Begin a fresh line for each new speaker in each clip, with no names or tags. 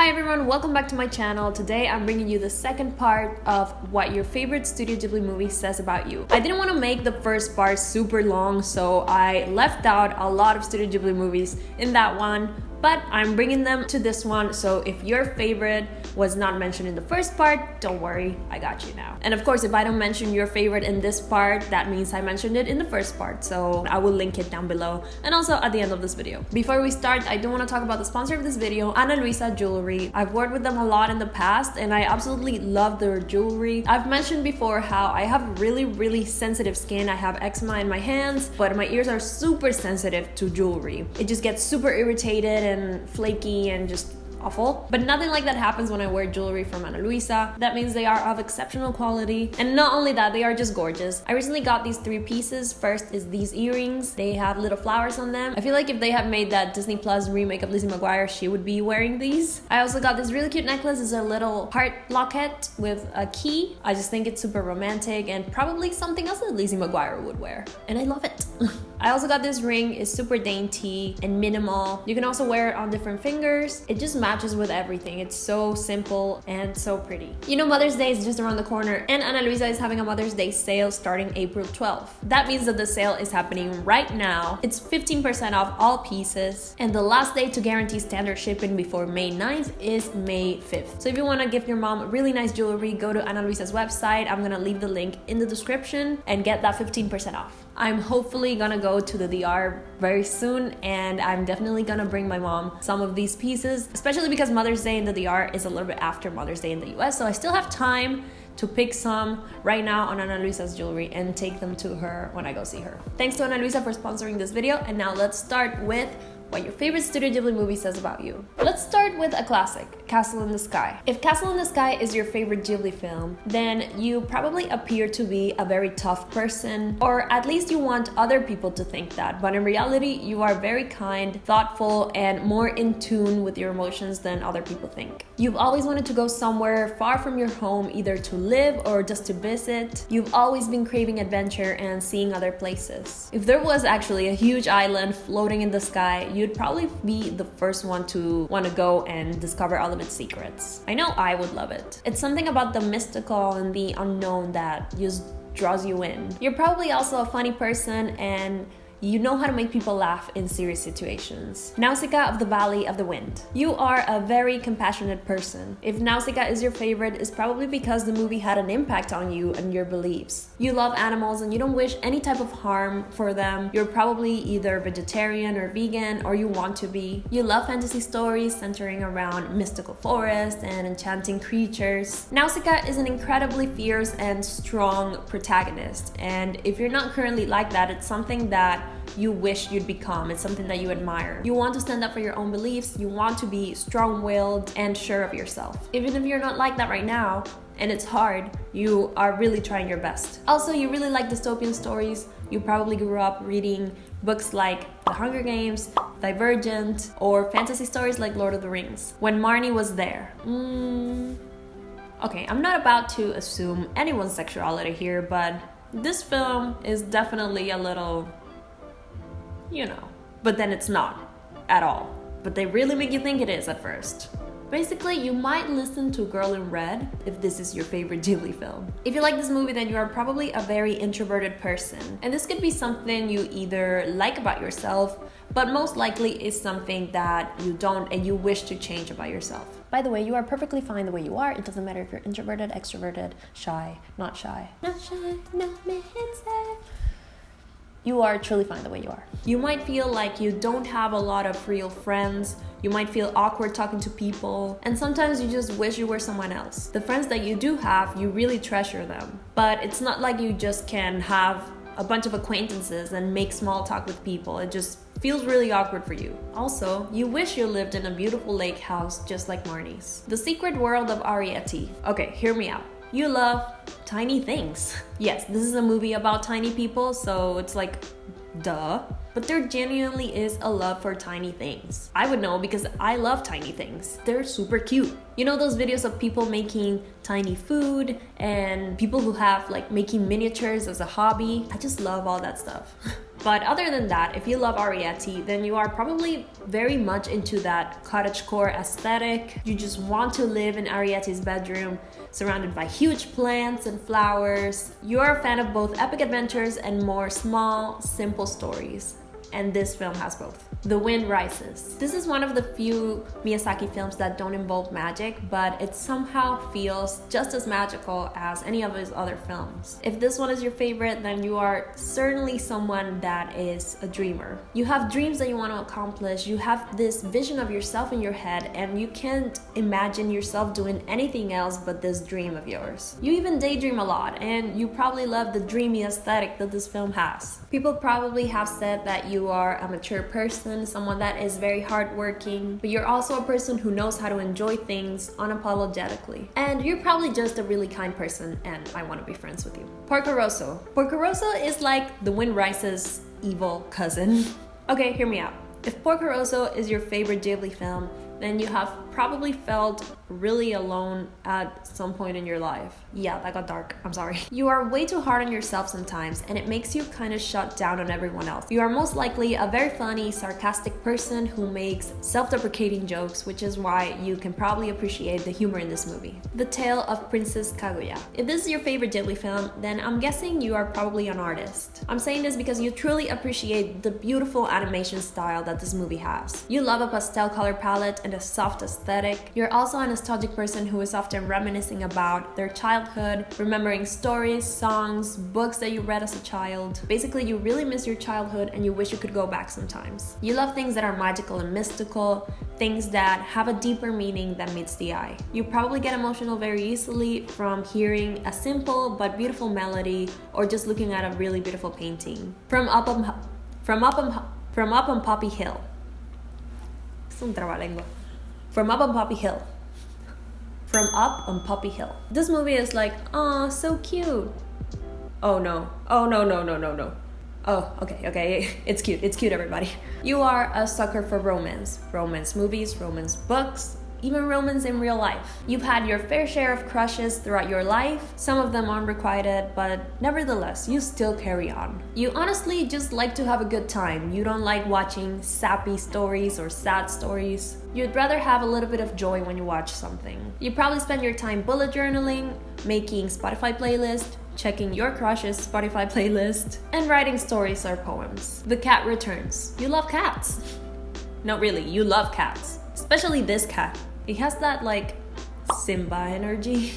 Hi everyone, welcome back to my channel. Today I'm bringing you the second part of what your favorite Studio Ghibli movie says about you. I didn't want to make the first part super long, so I left out a lot of Studio Ghibli movies in that one, but I'm bringing them to this one, so if your favorite was not mentioned in the first part, don't worry, I got you now. And of course, if I don't mention your favorite in this part, that means I mentioned it in the first part, so I will link it down below and also at the end of this video. Before we start, I do want to talk about the sponsor of this video, Luisa Jewelry. I've worked with them a lot in the past and I absolutely love their jewelry. I've mentioned before how I have really sensitive skin. I have eczema in my hands, but my ears are super sensitive to jewelry. It just gets super irritated and flaky and just awful. But nothing like that happens when I wear jewelry from Ana Luisa. That means they are of exceptional quality. And not only that, they are just gorgeous. I recently got these 3 pieces. First is these earrings. They have little flowers on them. I feel like if they had made that Disney Plus remake of Lizzie McGuire, she would be wearing these. I also got this really cute necklace. It's a little heart locket with a key. I just think it's super romantic and probably something else that Lizzie McGuire would wear. And I love it. I also got this ring. It's super dainty and minimal. You can also wear it on different fingers. It just matches with everything. It's so simple and so pretty. You know, Mother's Day is just around the corner and Ana Luisa is having a Mother's Day sale starting April 12th. That means that the sale is happening right now. It's 15% off all pieces and the last day to guarantee standard shipping before May 9th is May 5th. So if you want to give your mom really nice jewelry, go to Ana Luisa's website. I'm gonna leave the link in the description and get that 15% off. I'm hopefully gonna go to the DR very soon and I'm definitely gonna bring my mom some of these pieces, especially because Mother's Day in the DR is a little bit after Mother's Day in the US, so I still have time to pick some right now on Ana Luisa's jewelry and take them to her when I go see her. Thanks to Ana Luisa for sponsoring this video, and now let's start with what your favorite Studio Ghibli movie says about you. Let's start with a classic, Castle in the Sky. If Castle in the Sky is your favorite Ghibli film, then you probably appear to be a very tough person, or at least you want other people to think that, but in reality, you are very kind, thoughtful, and more in tune with your emotions than other people think. You've always wanted to go somewhere far from your home, either to live or just to visit. You've always been craving adventure and seeing other places. If there was actually a huge island floating in the sky, you'd probably be the first one to want to go and discover all of its secrets. I know I would love it. It's something about the mystical and the unknown that just draws you in. You're probably also a funny person and you know how to make people laugh in serious situations. Nausicaa of the Valley of the Wind. You are a very compassionate person. If Nausicaa is your favorite, it's probably because the movie had an impact on you and your beliefs. You love animals and you don't wish any type of harm for them. You're probably either vegetarian or vegan, or you want to be. You love fantasy stories centering around mystical forests and enchanting creatures. Nausicaa is an incredibly fierce and strong protagonist, and if you're not currently like that, it's something that you wish you'd become. It's something that you admire. You want to stand up for your own beliefs. You want to be strong-willed and sure of yourself. Even if you're not like that right now, and it's hard, you are really trying your best. Also, you really like dystopian stories. You probably grew up reading books like The Hunger Games, Divergent, or fantasy stories like Lord of the Rings. When Marnie Was There. Okay, I'm not about to assume anyone's sexuality here, but this film is definitely a little, you know, but then it's not at all. But they really make you think it is at first. Basically, you might listen to Girl in Red if this is your favorite Ghibli film. If you like this movie, then you are probably a very introverted person. And this could be something you either like about yourself, but most likely is something that you don't and you wish to change about yourself. By the way, you are perfectly fine the way you are. It doesn't matter if you're introverted, extroverted, shy, not shy. Not shy, not me inside. You are truly fine the way you are. You might feel like you don't have a lot of real friends. You might feel awkward talking to people, and sometimes you just wish you were someone else. The friends that you do have, you really treasure them. But it's not like you just can have a bunch of acquaintances and make small talk with people. It just feels really awkward for you. Also, you wish you lived in a beautiful lake house just like Marnie's. The Secret World of Arrietty. Okay, hear me out. You love tiny things. Yes, this is a movie about tiny people, so it's like, duh. But there genuinely is a love for tiny things. I would know because I love tiny things. They're super cute. You know those videos of people making tiny food and people who have like making miniatures as a hobby? I just love all that stuff. But other than that, if you love Arrietty, then you are probably very much into that cottagecore aesthetic. You just want to live in Arrietty's bedroom, surrounded by huge plants and flowers. You are a fan of both epic adventures and more small, simple stories. And this film has both. The Wind Rises. This is one of the few Miyazaki films that don't involve magic, but it somehow feels just as magical as any of his other films. If this one is your favorite, then you are certainly someone that is a dreamer. You have dreams that you want to accomplish, you have this vision of yourself in your head, and you can't imagine yourself doing anything else but this dream of yours. You even daydream a lot, and you probably love the dreamy aesthetic that this film has. People probably have said that you are a mature person, someone that is very hardworking, but you're also a person who knows how to enjoy things unapologetically. And you're probably just a really kind person, and I want to be friends with you. Porcarosa. Porcarosa is like the Wind Rises' evil cousin. Okay, hear me out. If Porcarosa is your favorite Ghibli film, then you have probably felt really alone at some point in your life. Yeah, that got dark, I'm sorry. You are way too hard on yourself sometimes, and it makes you kind of shut down on everyone else. You are most likely a very funny, sarcastic person who makes self-deprecating jokes, which is why you can probably appreciate the humor in this movie. The Tale of Princess Kaguya. If this is your favorite Ghibli film, then I'm guessing you are probably an artist. I'm saying this because you truly appreciate the beautiful animation style that this movie has. You love a pastel color palette and a soft aesthetic. You're also a nostalgic person who is often reminiscing about their childhood, remembering stories, songs, books that you read as a child. Basically, you really miss your childhood and you wish you could go back sometimes. You love things that are magical and mystical, things that have a deeper meaning than meets the eye. You probably get emotional very easily from hearing a simple but beautiful melody or just looking at a really beautiful painting. From Up on Poppy Hill. Es un trabalengua. From Up on Poppy Hill. From Up on Poppy Hill. This movie is like, aw, so cute. Oh no. Oh no. Oh, okay. It's cute, everybody. You are a sucker for romance. Romance movies, romance books, even romance in real life. You've had your fair share of crushes throughout your life, some of them unrequited, but nevertheless, you still carry on. You honestly just like to have a good time. You don't like watching sappy stories or sad stories. You'd rather have a little bit of joy when you watch something. You probably spend your time bullet journaling, making Spotify playlists, checking your crush's Spotify playlist, and writing stories or poems. The Cat Returns. You love cats. No, really, you love cats. Especially this cat. It has that like Simba energy.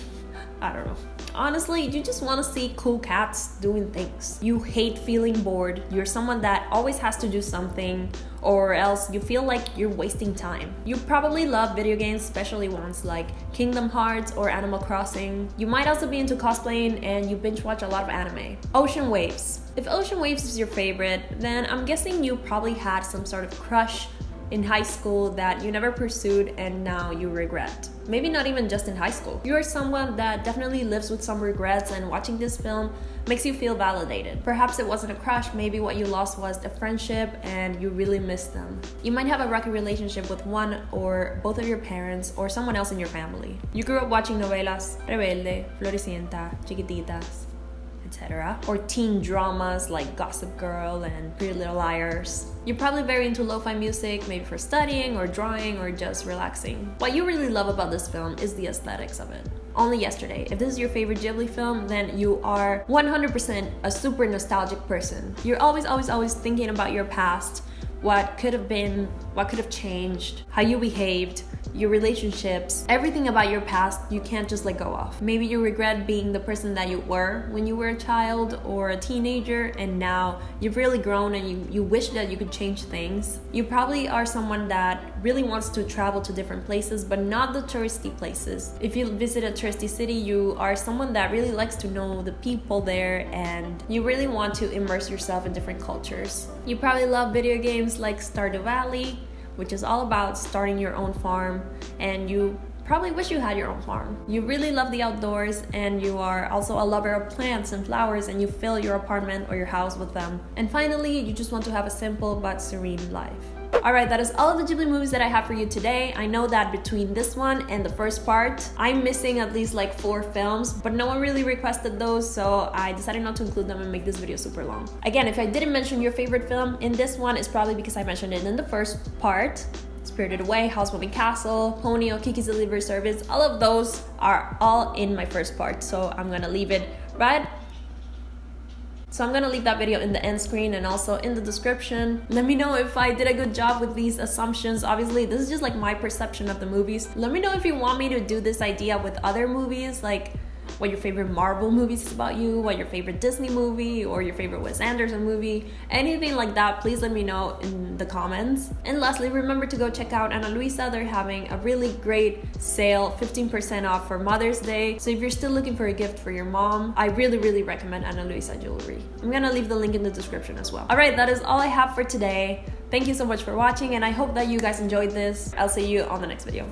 I don't know. Honestly, you just want to see cool cats doing things. You hate feeling bored. You're someone that always has to do something, or else you feel like you're wasting time. You probably love video games, especially ones like Kingdom Hearts or Animal Crossing. You might also be into cosplaying and you binge watch a lot of anime. Ocean Waves. If Ocean Waves is your favorite, then I'm guessing you probably had some sort of crush in high school that you never pursued and now you regret. Maybe not even just in high school. You are someone that definitely lives with some regrets, and watching this film makes you feel validated. Perhaps it wasn't a crush, maybe what you lost was a friendship and you really miss them. You might have a rocky relationship with one or both of your parents or someone else in your family. You grew up watching novelas Rebelde, Floricienta, Chiquititas, etc. Or teen dramas like Gossip Girl and Pretty Little Liars. You're probably very into lo-fi music, maybe for studying or drawing or just relaxing. What you really love about this film is the aesthetics of it. Only Yesterday. If this is your favorite Ghibli film, then you are 100% a super nostalgic person. You're always thinking about your past, what could have been, what could have changed, how you behaved, your relationships, everything about your past you can't just let go of. Maybe you regret being the person that you were when you were a child or a teenager, and now you've really grown and you wish that you could change things. You probably are someone that really wants to travel to different places, but not the touristy places. If you visit a touristy city, you are someone that really likes to know the people there and you really want to immerse yourself in different cultures. You probably love video games like Stardew Valley, which is all about starting your own farm, and you probably wish you had your own farm. You really love the outdoors, and you are also a lover of plants and flowers, and you fill your apartment or your house with them. And finally, you just want to have a simple but serene life. Alright, that is all of the Ghibli movies that I have for you today. I know that between this one and the first part, I'm missing at least like 4 films, but no one really requested those, so I decided not to include them and make this video super long. Again, if I didn't mention your favorite film in this one, it's probably because I mentioned it in the first part. Spirited Away, House Moving Castle, Ponyo, Kiki's Delivery Service, all of those are all in my first part, so I'm gonna leave it right. So I'm gonna leave that video in the end screen and also in the description. Let me know if I did a good job with these assumptions. Obviously, this is just like my perception of the movies. Let me know if you want me to do this idea with other movies, like what your favorite Marvel movies is about you, what your favorite Disney movie, or your favorite Wes Anderson movie, anything like that, please let me know in the comments. And lastly, remember to go check out Ana Luisa. They're having a really great sale, 15% off for Mother's Day. So if you're still looking for a gift for your mom, I really recommend Ana Luisa jewelry. I'm gonna leave the link in the description as well. Alright, that is all I have for today. Thank you so much for watching, and I hope that you guys enjoyed this. I'll see you on the next video.